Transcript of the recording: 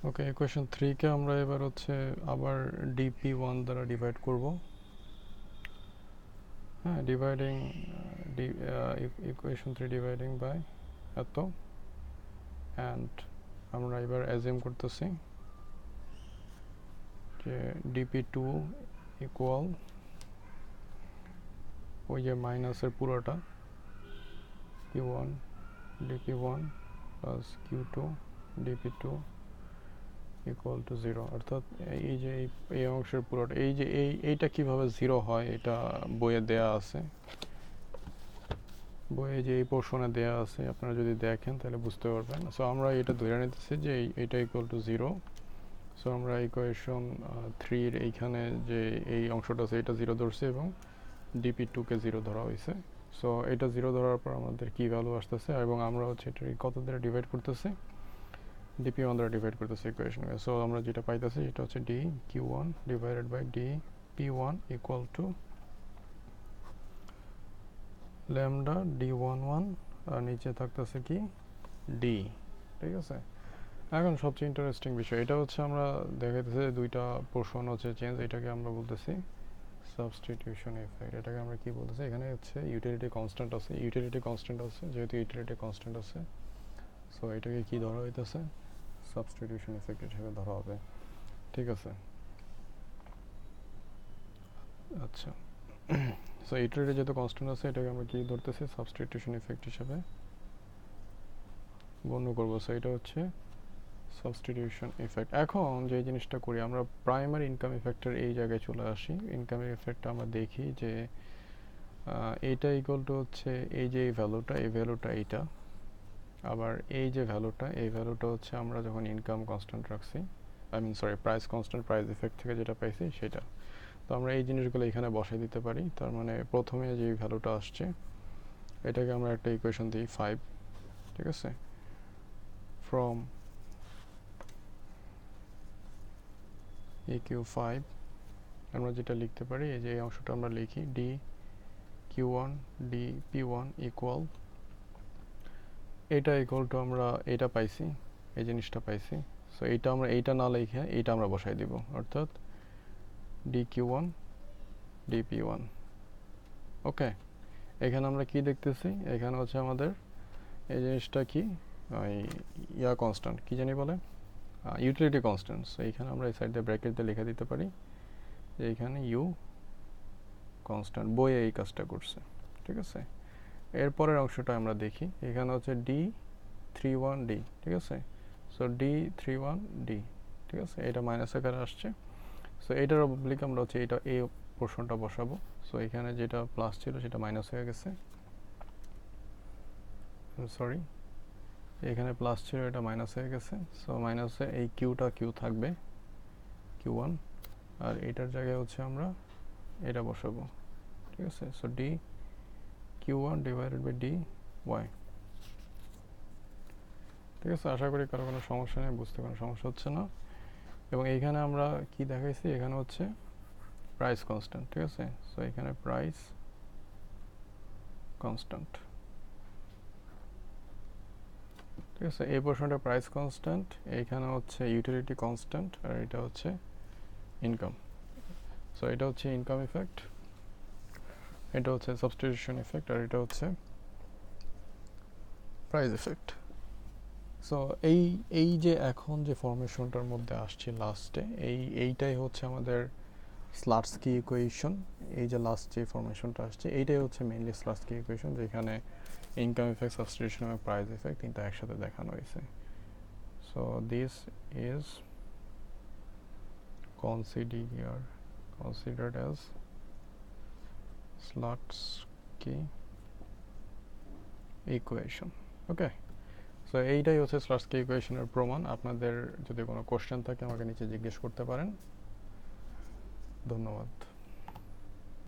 ওকে, equation 3 কে আমরা এবার হচ্ছে আবার dp1 দ্বারা ডিভাইড করব। হ্যাঁ, ডিভাইডিং ইকুয়েশন 3 ডিভাইডিং বাই এত, অ্যান্ড আমরা এবার অ্যাজিউম করতেছি যে dp2 ইকুয়াল ওই যে মাইনাসের পুরোটা q1 dp1 plus q2 dp2 equal to 0। অর্থাৎ এই যে এই অংশের পুরোটা, এই যে এইটা কিভাবে 0 হয় এটা বইয়ে দেয়া আছে। বইয়ে যে এই পোর্শনে দেয়া আছে, আপনারা যদি দেখেন তাহলে বুঝতে পারবেন। সো আমরা এটা ধরে নিতেছি যে এইটা ইকুয়াল টু 0। সো আমরা ইকুয়েশন 3 এর এইখানে যে এই অংশটা আছে এটা 0 ধরছি এবং dp2 কে 0 ধরা হয়েছে। সো এটা 0 ধরার পর আমাদের কি ভ্যালু আসতেছে, এবং আমরা হচ্ছে এটা কত দ্বারা ডিভাইড করতেছি, dp1 দ্বারা ডিভাইড করতেছি ইকুয়েশনকে। সো আমরা যেটা পাইতেছি সেটা হচ্ছে dq1 divided by dp1 equal to lambda d11 আর নিচে থাকতেছে কি d। ঠিক আছে, এখন সবচেয়ে ইন্টারেস্টিং বিষয় এটা হচ্ছে আমরা দেখাইতেছি দুইটা পোর্শন হচ্ছে চেঞ্জ, এটাকে আমরা বলতেছি সাবস্টিটিউশন ইফেক্ট। এটাকে আমরা কি বলতেছি, এখানে হচ্ছে ইউটিলিটি কনস্ট্যান্ট আছে, যেহেতু ইউটিলিটি কনস্ট্যান্ট আছে, সো এটাকে কি ধরা হইতেছে, সাবস্টিটিউশন ইফেক্ট হিসেবে ধরা হবে। ঠিক আছে, আচ্ছা। সো ইটারেটে যেহেতু কনস্ট্যান্ট আছে, এটাকে আমরা কি ধরতেছি, সাবস্টিটিউশন ইফেক্ট হিসেবে গণ্য করবো। সো এটা হচ্ছে সাবস্টিটিউশন ইফেক্ট। এখন যে জিনিসটা করি, আমরা প্রাইমারি ইনকাম ইফেক্টের এই জায়গায় চলে আসি। ইনকাম ইফেক্টটা আমরা দেখি যে এইটা ইকুয়াল টু হচ্ছে এই যে এই ভ্যালুটা এইটা, আবার এই যে ভ্যালুটা এই ভ্যালুটা হচ্ছে আমরা যখন ইনকাম কনস্ট্যান্ট রাখছি, প্রাইস কনস্ট্যান্ট, প্রাইস ইফেক্ট থেকে যেটা পাইছি সেটা। তো আমরা এই জিনিসগুলো এখানে বসাই দিতে পারি। তার মানে প্রথমে যে ভ্যালুটা আসছে এটাকে আমরা একটা ইকুয়েশন দিই 5। ঠিক আছে, ফ্রম EQ5 আমরা যেটা লিখতে পারি, এই যে এই অংশটা আমরা লিখি dq1 dp1 ইকুয়াল, এটা ইকুয়াল টু আমরা এটা পাইছি, এই জিনিসটা পাইছি। সো এইটা আমরা এইটা না লিখে এইটা আমরা বসাই দিব, অর্থাৎ dq1 dp1। ওকে, এখানে আমরা কি দেখতেছি, এখানে হচ্ছে আমাদের এই জিনিসটা কি, ইয়া কনস্ট্যান্ট কি জানি বলে, ইউটিলিটি কনস্ট্যান্ট। সো এইখানে আমরা এই সাইড দিয়ে ব্র্যাকেট দিয়ে লিখে দিতে পারি যে এখানে ইউ কনস্ট্যান্ট, বইয়ে এই কাজটা করছে। ঠিক আছে, এরপরের অংশটা আমরা দেখি, এখানে হচ্ছে d31d। ঠিক আছে, সো d31d। ঠিক আছে, এটা মাইনাস আকারে আসছে। সো এটার অবলিক আমরা হচ্ছে এটা এই পোর্শনটা বসাবো। সো এখানে যেটা প্লাস ছিল সেটা মাইনাস হয়ে গেছে, সরি, এখানে প্লাস ছিল এটা মাইনাস হয়ে গেছে। সো মাইনাসে এই কিউটা কিউ থাকবে q1, আর এটার জায়গায় হচ্ছে আমরা এটা বসাবো। ঠিক আছে, so dq1 divided by dy। ঠিক আছে, আশা করি কারো কোনো সমস্যা নেই, বুঝতে কোনো সমস্যা হচ্ছে না। এবং এইখানে আমরা কি দেখাইছি, এখানে হচ্ছে প্রাইস কনস্ট্যান্ট। ঠিক আছে, সো এখানে প্রাইস কনস্ট্যান্ট। ঠিক আছে, এই পোর্শনটা প্রাইস কনস্ট্যান্ট, এইখানে হচ্ছে ইউটিলিটি কনস্ট্যান্ট, আর এটা হচ্ছে ইনকাম। সো এটা হচ্ছে ইনকাম ইফেক্ট, এটা হচ্ছে সাবস্টিটিউশন ইফেক্ট, আর এটা হচ্ছে প্রাইস ইফেক্ট। সো এই যে এখন যে ফরমেশনটার মধ্যে আসছে লাস্টে, এইটাই হচ্ছে আমাদের স্লাটস্কি ইকুয়েশন। এই যে লাস্ট যে ফরমেশনটা আসছে এইটাই হচ্ছে মেইনলি স্লাটস্কি ইকুয়েশন, যেখানে ইনকাম ইফেক্ট, সাবস্টিটিউশন এবং প্রাইস ইফেক্ট তিনটা একসাথে দেখানো হয়েছে। So this is considered as slutsky equation. Okay, so এইটাই হচ্ছে স্লাটস্কি ইকুয়েশনের প্রমাণ। আপনাদের যদি কোনো কোশ্চেন থাকে আমাকে নিচে জিজ্ঞেস করতে পারেন। ধন্যবাদ।